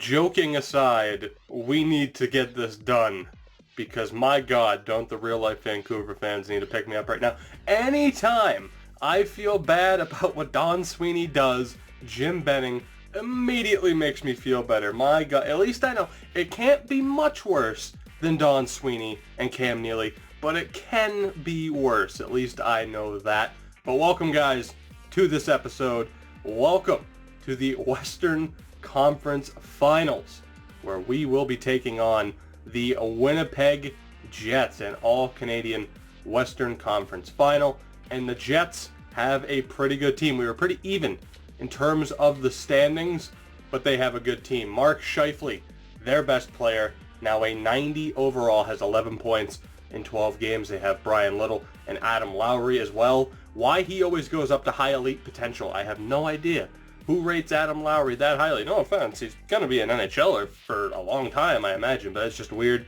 joking aside, we need to get this done. Because my God, don't the real life Vancouver fans need to pick me up right now. Anytime I feel bad about what Don Sweeney does, Jim Benning immediately makes me feel better. My God, at least I know it can't be much worse than Don Sweeney and Cam Neely, but it can be worse. At least I know that. But welcome, guys, to this episode. Welcome to the Western Conference Finals, where we will be taking on the Winnipeg Jets, an all-Canadian Western Conference Final. And the Jets have a pretty good team. We were pretty even in terms of the standings, but they have a good team. Mark Scheifele, their best player, now a 90 overall, has 11 points in 12 games. They have Brian Little and Adam Lowry as well. Why he always goes up to high elite potential, I have no idea. Who rates Adam Lowry that highly? No offense, he's going to be an NHLer for a long time, I imagine, but it's just weird.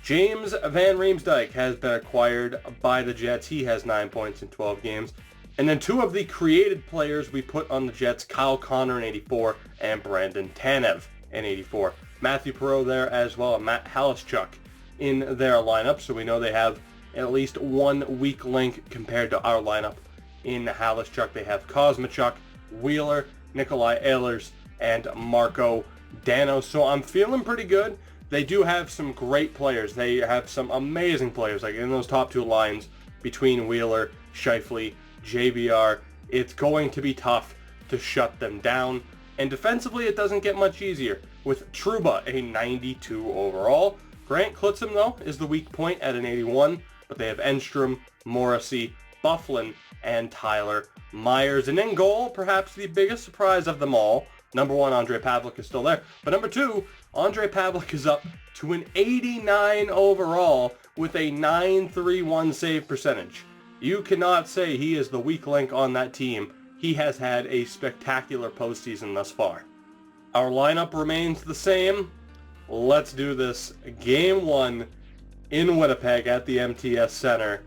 James Van Riemsdyk has been acquired by the Jets. He has 9 points in 12 games. And then two of the created players we put on the Jets, Kyle Connor in 84 and Brandon Tanev in 84. Matthew Perreault there as well, and Matt Halischuk in their lineup, so we know they have at least one weak link compared to our lineup. In Halischuk, they have Kosmachuk, Wheeler, Nikolai Ehlers, and Marco Dano. So I'm feeling pretty good. They do have some great players. They have some amazing players, like in those top two lines between Wheeler, Scheifele, JVR. It's going to be tough to shut them down. And defensively, it doesn't get much easier with Trouba, a 92 overall. Grant Klitzum, though, is the weak point at an 81, but they have Enstrom, Morrissey, Bufflin, and Tyler Myers. And in goal, perhaps the biggest surprise of them all, number one, Andre Pavlik is still there. But number two, Andre Pavlik is up to an 89 overall with a .931 save percentage. You cannot say he is the weak link on that team. He has had a spectacular postseason thus far. Our lineup remains the same. Let's do this. Game 1 in Winnipeg at the MTS Center.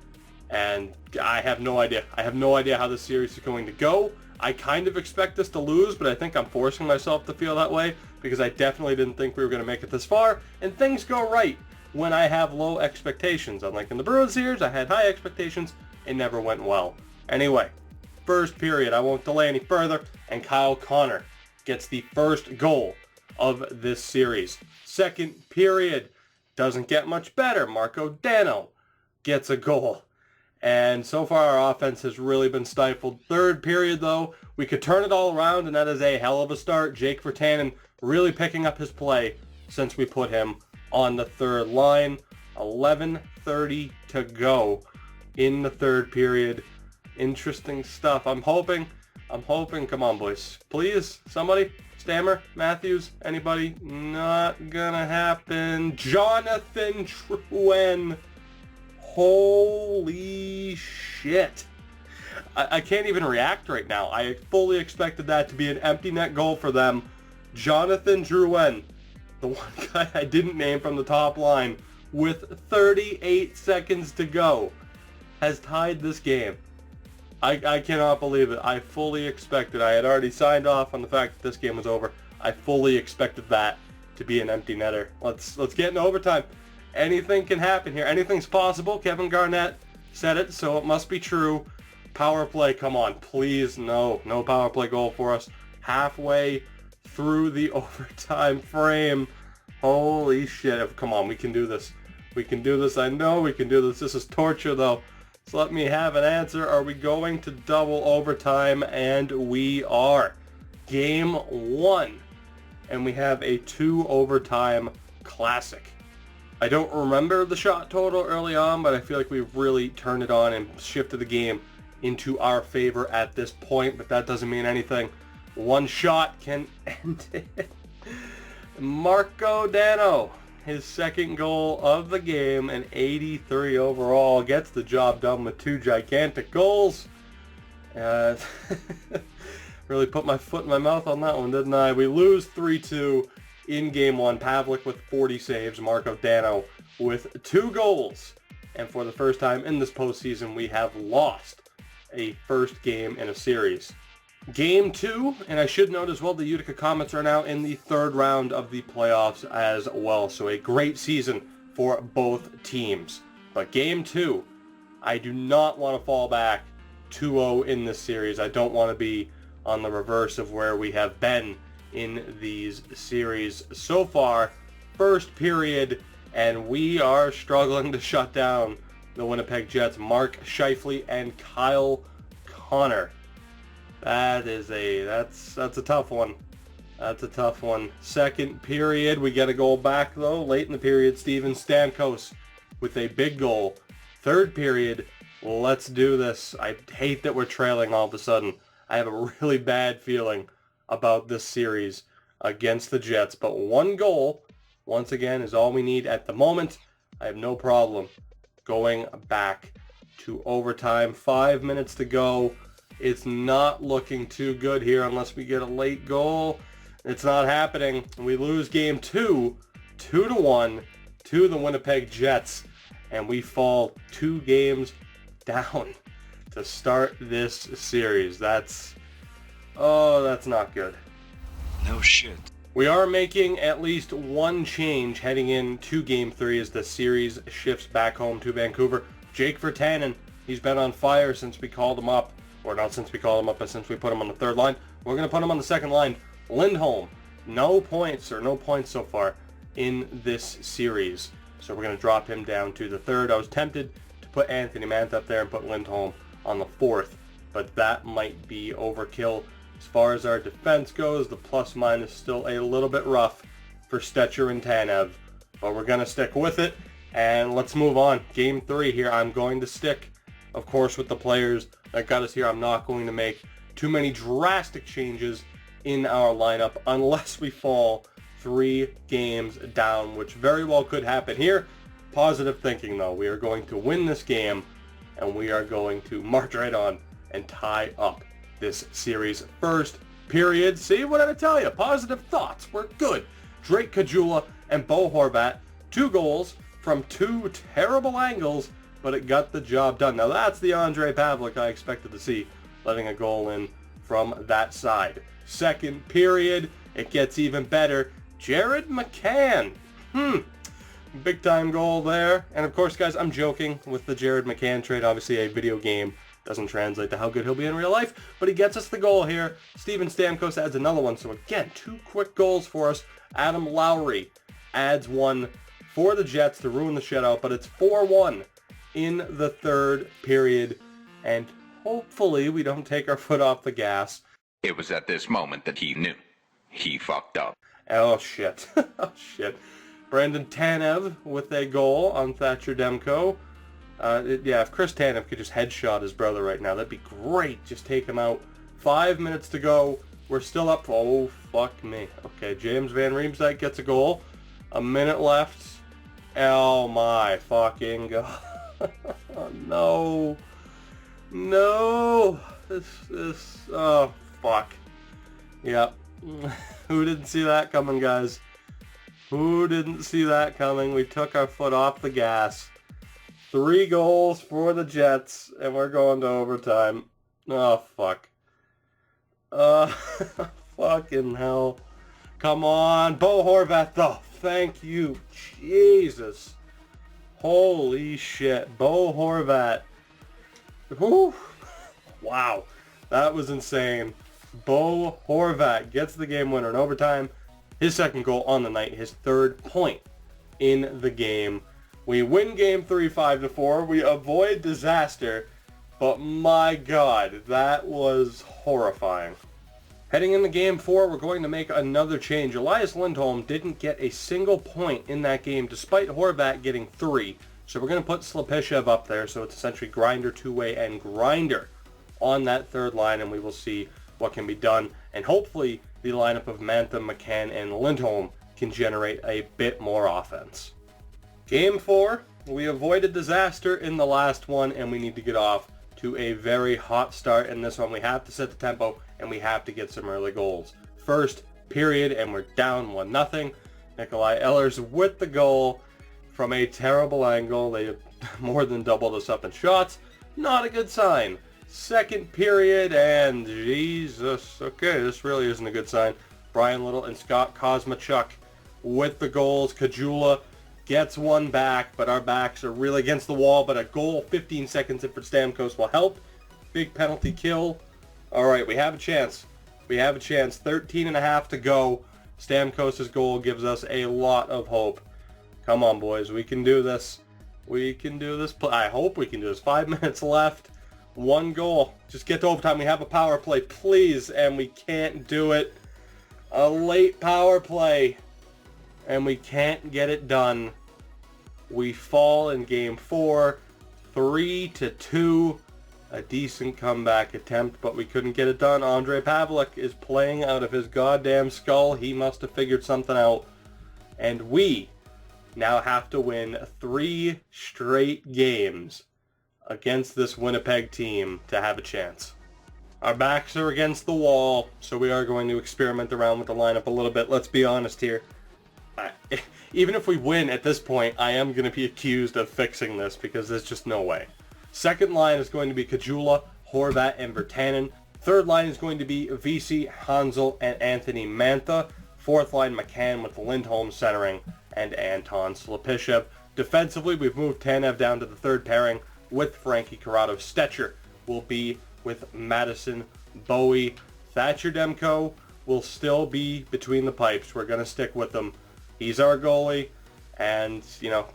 And I have no idea. I have no idea how this series is going to go. I kind of expect us to lose, but I think I'm forcing myself to feel that way because I definitely didn't think we were going to make it this far. And things go right when I have low expectations. Unlike in the Bruins series, I had high expectations. It never went well. Anyway, first period, I won't delay any further, and Kyle Connor gets the first goal of this series. Second period, doesn't get much better. Marco Dano gets a goal. And so far, our offense has really been stifled. Third period, though, we could turn it all around, and that is a hell of a start. Jake Virtanen really picking up his play since we put him on the third line. 11:30 to go in the third period. Interesting stuff. I'm hoping, come on, boys. Please, somebody, Stammer, Matthews, anybody? Not gonna happen. Jonathan Drouin. Holy shit. I can't even react right now. I fully expected that to be an empty net goal for them. Jonathan Drouin, the one guy I didn't name from the top line, with 38 seconds to go, has tied this game. I cannot believe it. I fully expected. I had already signed off on the fact that this game was over. I fully expected that to be an empty netter. Let's get into overtime. Anything can happen here. Anything's possible. Kevin Garnett said it, so it must be true. Power play, come on, please. No power play goal for us. Halfway through the overtime frame. Holy shit. Come on, we can do this. We can do this. I know we can do this. This is torture, though. So let me have an answer. Are we going to double overtime? And we are. Game 1. And we have a 2 overtime classic. I don't remember the shot total early on, but I feel like we've really turned it on and shifted the game into our favor at this point, but that doesn't mean anything. One shot can end it. Marco Dano, his second goal of the game, an 83 overall, gets the job done with 2 gigantic goals. Really put my foot in my mouth on that one, didn't I? We lose 3-2 in Game 1. Pavlik with 40 saves, Marco Dano with 2 goals. And for the first time in this postseason, we have lost a first game in a series. Game 2, and I should note as well, the Utica Comets are now in the third round of the playoffs as well. So a great season for both teams. But Game 2, I do not want to fall back 2-0 in this series. I don't want to be on the reverse of where we have been in these series so far. First period, and we are struggling to shut down the Winnipeg Jets. Mark Scheifele and Kyle Connor. That's a tough one. That's a tough one. Second period, we get a goal back though. Late in the period, Steven Stamkos with a big goal. Third period, let's do this. I hate that we're trailing all of a sudden. I have a really bad feeling about this series against the Jets, but one goal, once again, is all we need at the moment. I have no problem going back to overtime. 5 minutes to go. It's not looking too good here unless we get a late goal. It's not happening. We lose game 2, 2-1 to the Winnipeg Jets, and we fall 2 games down to start this series. That's not good. No shit. We are making at least one change heading into Game 3 as the series shifts back home to Vancouver. Jake Virtanen, he's been on fire since we called him up. Or not since we called him up, but since we put him on the third line. We're going to put him on the second line. Lindholm, no points so far in this series. So we're going to drop him down to the third. I was tempted to put Anthony Mantha up there and put Lindholm on the fourth, but that might be overkill. As far as our defense goes, the plus-minus still a little bit rough for Stetcher and Tanev, but we're going to stick with it, and let's move on. Game 3 here, I'm going to stick, of course, with the players that got us here. I'm not going to make too many drastic changes in our lineup unless we fall 3 games down, which very well could happen here. Positive thinking, though. We are going to win this game, and we are going to march right on and tie up this series. First period. See what did I tell you? Positive thoughts. We're good. Drake Caggiula and Bo Horvat. 2 goals from 2 terrible angles, but it got the job done. Now that's the Andre Pavlik I expected to see, letting a goal in from that side. Second period, it gets even better. Jared McCann. Big time goal there. And of course, guys, I'm joking with the Jared McCann trade. Obviously, a video game doesn't translate to how good he'll be in real life, but he gets us the goal here. Steven Stamkos adds another one. So again, 2 quick goals for us. Adam Lowry adds one for the Jets to ruin the shutout, but it's 4-1. In the third period, and hopefully we don't take our foot off the gas. It was at this moment that he knew. He fucked up. Oh, shit. Oh, shit. Brandon Tanev with a goal on Thatcher Demko. Yeah, if Chris Tanev could just headshot his brother right now, that'd be great. Just take him out. 5 minutes to go. We're still up. Oh, fuck me. Okay, James Van Riemsdyk gets a goal. A minute left. Oh, my fucking God. No. Oh, fuck. Yep. Who didn't see that coming, guys? Who didn't see that coming? We took our foot off the gas. 3 goals for the Jets, and we're going to overtime. Oh, fuck. Fucking hell. Come on. Bo Horvat, though. Thank you. Jesus. Holy shit. Bo Horvat. Whew. Wow. That was insane. Bo Horvat gets the game winner in overtime. His second goal on the night. His 3rd point in the game. We win game 3 5-4. We avoid disaster. But my God, that was horrifying. Heading into game 4, we're going to make another change. Elias Lindholm didn't get a single point in that game, despite Horvat getting 3. So we're going to put Slapishev up there, so it's essentially Grinder, two-way, and Grinder on that third line, and we will see what can be done. And hopefully the lineup of Mantha, McCann, and Lindholm can generate a bit more offense. Game 4, we avoided disaster in the last one, and we need to get off to a very hot start in this one. We have to set the tempo, and we have to get some early goals. First period, and we're down 1-0. Nikolai Ehlers with the goal from a terrible angle. They more than doubled us up in shots. Not a good sign. second period, and Jesus, okay, this really isn't a good sign. Brian Little and Scott Kosmachuk with the goals. Kajula gets one back, but our backs are really against the wall, but a goal 15 seconds in for Stamkos will help. Big penalty kill. All right, we have a chance. We have a chance. 13 and a half to go. Stamkos' goal gives us a lot of hope. Come on, boys. We can do this. We can do this. I hope we can do this. 5 minutes left. One goal. Just get to overtime. We have a power play, please, and we can't do it. A late power play, and we can't get it done. We fall in game 4, 3-2. A decent comeback attempt, but we couldn't get it done. Ondrej Pavelec is playing out of his goddamn skull. He must have figured something out. And we now have to win 3 straight games against this Winnipeg team to have a chance. Our backs are against the wall, so we are going to experiment around with the lineup a little bit. Let's be honest here. Even if we win at this point, I am going to be accused of fixing this because there's just no way. Second line is going to be Kajula, Horvat, and Virtanen. Third line is going to be Vesey, Hansel, and Anthony Mantha. Fourth line, McCann with Lindholm centering, and Anton Slapishev. Defensively, we've moved Tanev down to the third pairing with Frankie Corrado. Stetcher will be with Madison Bowie. Thatcher Demko will still be between the pipes. We're going to stick with him. He's our goalie, and,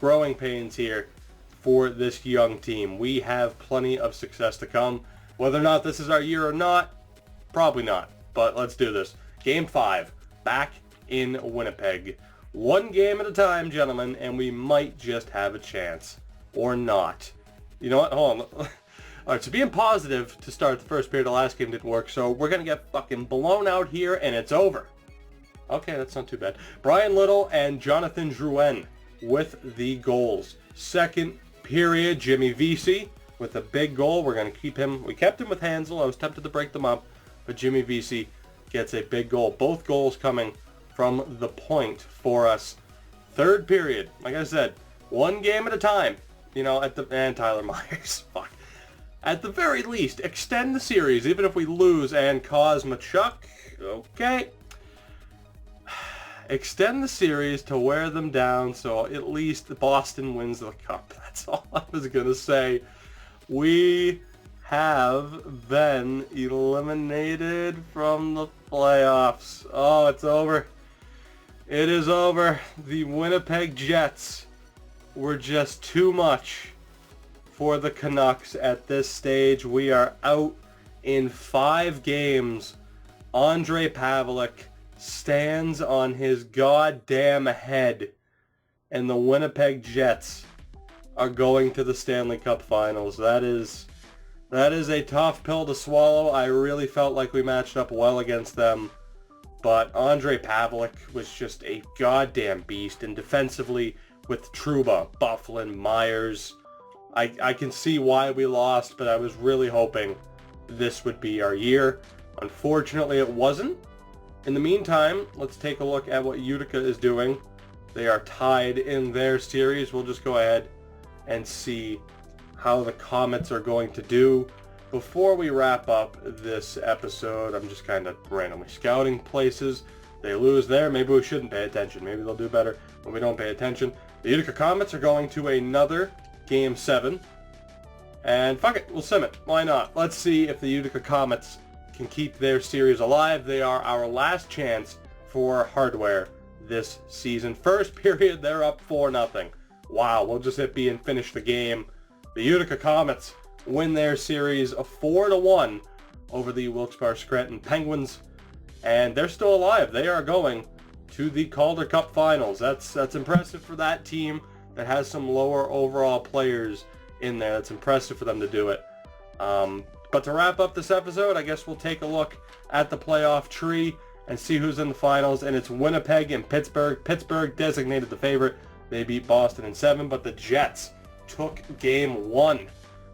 growing pains here for this young team. We have plenty of success to come. Whether or not this is our year or not, probably not. But let's do this. Game 5, back in Winnipeg. One game at a time, gentlemen, and we might just have a chance. Or not. You know what? Hold on. Alright, so being positive to start the first period, the last game didn't work, so we're going to get fucking blown out here, and it's over. Okay, that's not too bad. Brian Little and Jonathan Drouin with the goals. Second period, Jimmy Vesey with a big goal. We're going to keep him. We kept him with Hansel. I was tempted to break them up, but Jimmy Vesey gets a big goal. Both goals coming from the point for us. Third period, like I said, one game at a time. And Tyler Myers. Fuck. At the very least, extend the series, even if we lose. And Kosmachuk, okay. Extend the series to wear them down so at least Boston wins the cup. That's all I was going to say. We have been eliminated from the playoffs. Oh, it's over. It is over. The Winnipeg Jets were just too much for the Canucks at this stage. We are out in 5 games. Ondrej Pavelec stands on his goddamn head, and the Winnipeg Jets are going to the Stanley Cup Finals. That is a tough pill to swallow. I really felt like we matched up well against them, but Ondrej Pavelec was just a goddamn beast, and defensively with Trouba, Bufflin, Myers, I can see why we lost, but I was really hoping this would be our year. Unfortunately, it wasn't. In the meantime, let's take a look at what Utica is doing. They are tied in their series. We'll just go ahead and see how the Comets are going to do. Before we wrap up this episode, I'm just kind of randomly scouting places. They lose there. Maybe we shouldn't pay attention. Maybe they'll do better when we don't pay attention. The Utica Comets are going to another Game 7. And fuck it, we'll sim it. Why not? Let's see if the Utica Comets can keep their series alive. They are our last chance for hardware this season. First period, they're up 4-0. Wow, we'll just hit B and finish the game. The Utica Comets win their series 4-1 over the Wilkes-Barre Scranton Penguins, and they're still alive. They are going to the Calder Cup Finals. That's impressive for that team that has some lower overall players in there. That's impressive for them to do it. But to wrap up this episode, I guess we'll take a look at the playoff tree and see who's in the finals. And it's Winnipeg and Pittsburgh. Pittsburgh designated the favorite. They beat Boston in 7, but the Jets took game 1.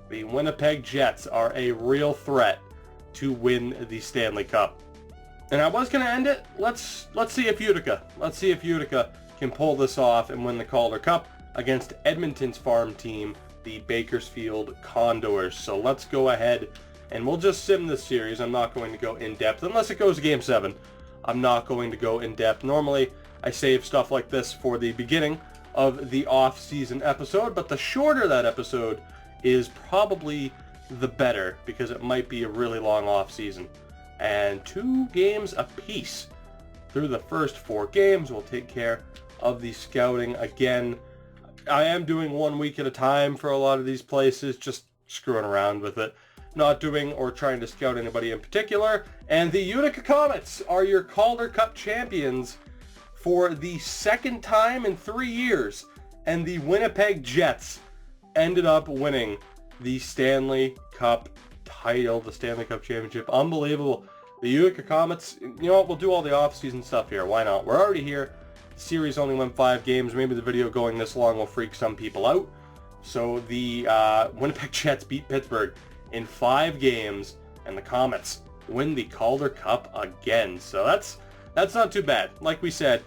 The Winnipeg Jets are a real threat to win the Stanley Cup. And I was going to end it. Let's see if Utica can pull this off and win the Calder Cup against Edmonton's farm team, the Bakersfield Condors. So let's go ahead and we'll just sim this series. I'm not going to go in depth unless it goes to Game 7. I'm not going to go in depth. Normally, I save stuff like this for the beginning of the off-season episode, but the shorter that episode is probably the better, because it might be a really long off-season. And 2 games apiece through the first 4 games. We'll take care of the scouting again. I am doing 1 week at a time for a lot of these places, just screwing around with it. Not doing or trying to scout anybody in particular. And the Utica Comets are your Calder Cup champions for the second time in 3 years. And the Winnipeg Jets ended up winning the Stanley Cup title, the Stanley Cup championship. Unbelievable. The Utica Comets, you know what, we'll do all the off-season stuff here. Why not? We're already here. The series only went 5 games. Maybe the video going this long will freak some people out. So the Winnipeg Jets beat Pittsburgh in 5 games, and the Comets win the Calder Cup again. So that's not too bad. Like we said,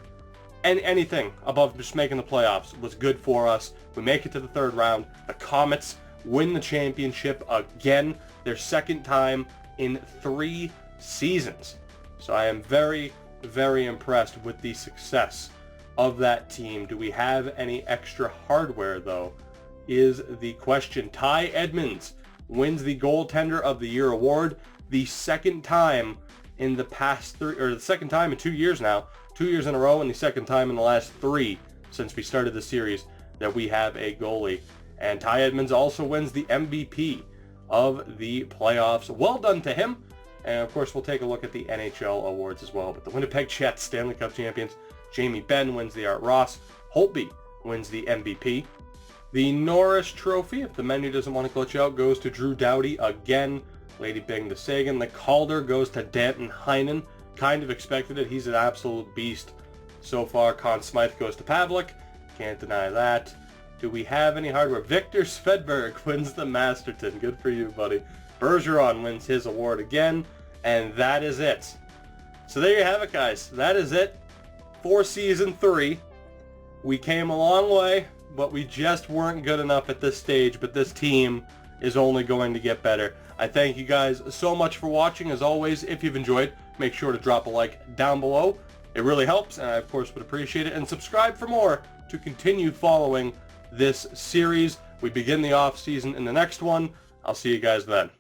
and anything above just making the playoffs was good for us. We make it to the 3rd round. The Comets win the championship again, their second time in 3 seasons. So I am very, very impressed with the success of that team. Do we have any extra hardware, though, is the question. Ty Edmonds wins the Goaltender of the Year award, the second time in the past 3, or the second time in 2 years now, 2 years in a row, and the second time in the last 3 since we started the series that we have a goalie. And Ty Edmonds also wins the MVP of the playoffs. Well done to him. And of course, we'll take a look at the NHL awards as well. But the Winnipeg Jets, Stanley Cup champions, Jamie Benn wins the Art Ross. Holtby wins the MVP. The Norris Trophy, if the menu doesn't want to glitch out, goes to Drew Doughty again. Lady Bing to Sagan. The Calder goes to Danton Heinen. Kind of expected it. He's an absolute beast so far. Conn Smythe goes to Pavlik. Can't deny that. Do we have any hardware? Victor Svedberg wins the Masterton. Good for you, buddy. Bergeron wins his award again. And that is it. So there you have it, guys. That is it for Season 3. We came a long way, but we just weren't good enough at this stage. But this team is only going to get better. I thank you guys so much for watching. As always, if you've enjoyed, make sure to drop a like down below. It really helps, and I, of course, would appreciate it. And subscribe for more to continue following this series. We begin the off season in the next one. I'll see you guys then.